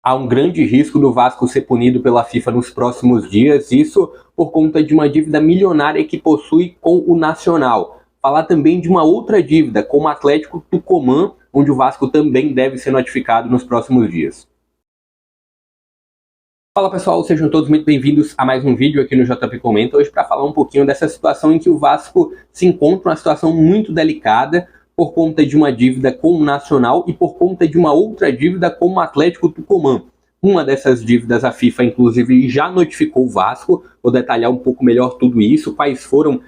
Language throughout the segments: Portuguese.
há um grande risco do Vasco ser punido pela FIFA nos próximos dias, isso por conta de uma dívida milionária que possui com o Nacional. Falar também de uma outra dívida com o Atlético Tucumã, onde o Vasco também deve ser notificado nos próximos dias. Fala pessoal, sejam todos muito bem-vindos a mais um vídeo aqui no JP Comenta, hoje para falar um pouquinho dessa situação em que o Vasco se encontra uma situação muito delicada por conta de uma dívida com o Nacional e por conta de uma outra dívida com o Atlético Tucumã. Uma dessas dívidas a FIFA inclusive já notificou o Vasco, vou detalhar um pouco melhor tudo isso, quais foram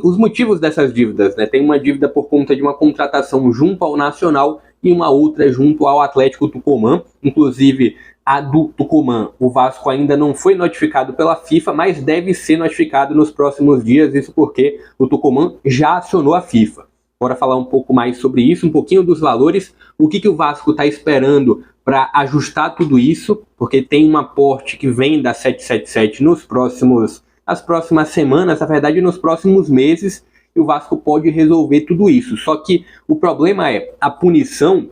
os motivos dessas dívidas, né? Tem uma dívida por conta de uma contratação junto ao Nacional e uma outra junto ao Atlético Tucumã, inclusive a do Tucumã, o Vasco ainda não foi notificado pela FIFA, mas deve ser notificado nos próximos dias, isso porque o Tucumã já acionou a FIFA. Bora falar um pouco mais sobre isso, um pouquinho dos valores, o que o Vasco está esperando para ajustar tudo isso, porque tem um aporte que vem da 777 nas próximas semanas, na verdade nos próximos meses, e o Vasco pode resolver tudo isso. Só que o problema é a punição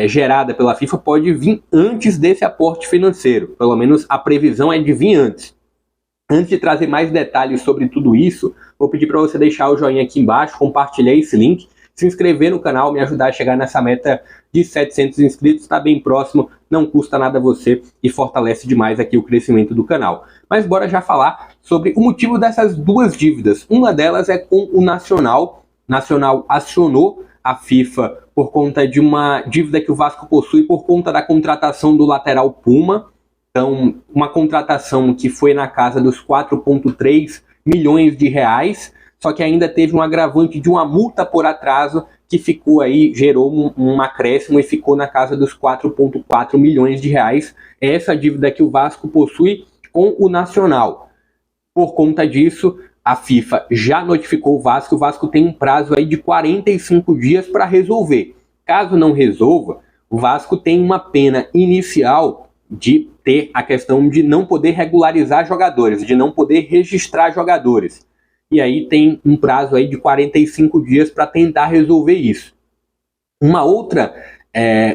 gerada pela FIFA pode vir antes desse aporte financeiro, pelo menos a previsão é de vir antes. Antes de trazer mais detalhes sobre tudo isso, vou pedir para você deixar o joinha aqui embaixo, compartilhar esse link, se inscrever no canal, me ajudar a chegar nessa meta de 700 inscritos, está bem próximo, não custa nada a você e fortalece demais aqui o crescimento do canal. Mas bora já falar sobre o motivo dessas duas dívidas. Uma delas é com o Nacional. O Nacional acionou a FIFA por conta de uma dívida que o Vasco possui por conta da contratação do lateral Puma. Então, uma contratação que foi na casa dos 4,3 milhões de reais, só que ainda teve um agravante de uma multa por atraso que ficou aí, gerou um acréscimo e ficou na casa dos 4,4 milhões de reais. É essa dívida que o Vasco possui com o Nacional. Por conta disso, a FIFA já notificou o Vasco tem um prazo aí de 45 dias para resolver. Caso não resolva, o Vasco tem uma pena inicial de ter a questão de não poder regularizar jogadores, de não poder registrar jogadores. E aí tem um prazo aí de 45 dias para tentar resolver isso. Uma outra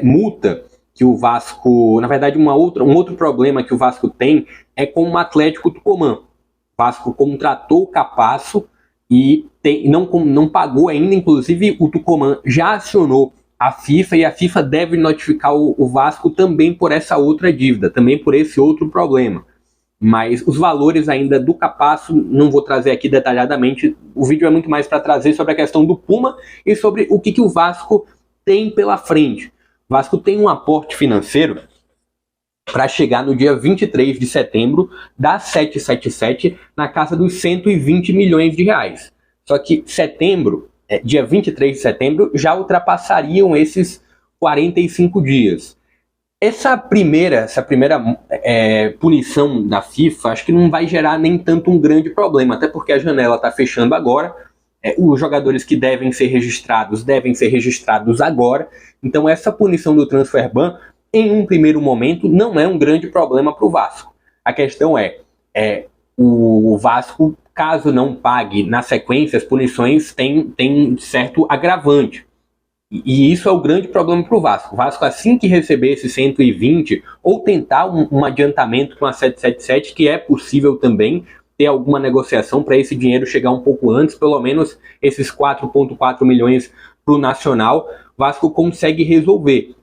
multa que o Vasco, na verdade um outro problema que o Vasco tem é com o Atlético Tucumã. O Vasco contratou o Capasso e não pagou ainda, inclusive o Tucumã já acionou a FIFA e a FIFA deve notificar o Vasco também por essa outra dívida, também por esse outro problema. Mas os valores ainda do Capasso não vou trazer aqui detalhadamente, o vídeo é muito mais para trazer sobre a questão do Puma e sobre o que o Vasco tem pela frente. O Vasco tem um aporte financeiro para chegar no dia 23 de setembro da 777 na casa dos 120 milhões de reais. Só que dia 23 de setembro, já ultrapassariam esses 45 dias. Essa primeira punição da FIFA, acho que não vai gerar nem tanto um grande problema, até porque a janela está fechando agora, os jogadores que devem ser registrados agora, então essa punição do transfer ban, em um primeiro momento, não é um grande problema para o Vasco. A questão o Vasco, caso não pague na sequência, as punições têm certo agravante. E isso é o grande problema para o Vasco. O Vasco, assim que receber esse 120, ou tentar um adiantamento com a 777, que é possível também ter alguma negociação para esse dinheiro chegar um pouco antes, pelo menos esses 4,4 milhões para o Nacional, o Vasco consegue resolver.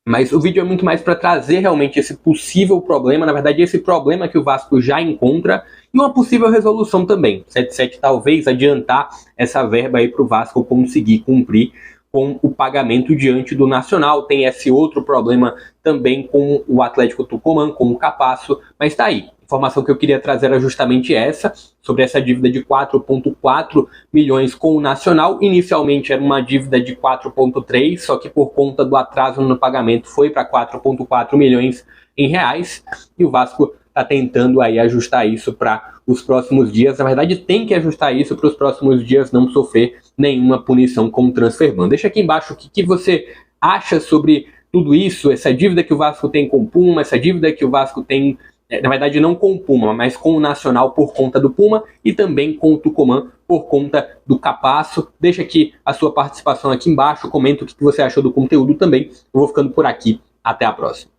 Mas o vídeo é muito mais para trazer realmente esse possível problema, na verdade esse problema que o Vasco já encontra e uma possível resolução também. 77 talvez adiantar essa verba aí para o Vasco conseguir cumprir com o pagamento diante do Nacional. Tem esse outro problema também com o Atlético Tucumã, com o Capasso, mas tá aí. A informação que eu queria trazer era justamente essa, sobre essa dívida de 4,4 milhões com o Nacional. Inicialmente era uma dívida de 4,3, só que por conta do atraso no pagamento foi para 4,4 milhões em reais. E o Vasco está tentando aí ajustar isso para os próximos dias. Na verdade, tem que ajustar isso para os próximos dias não sofrer nenhuma punição com o transfer ban. Deixa aqui embaixo o que você acha sobre tudo isso, essa dívida que o Vasco tem com o Puma, essa dívida que o Vasco tem, na verdade não com o Puma, mas com o Nacional por conta do Puma e também com o Tucumã por conta do Capasso. Deixa aqui a sua participação aqui embaixo, comenta o que você achou do conteúdo também. Eu vou ficando por aqui, até a próxima.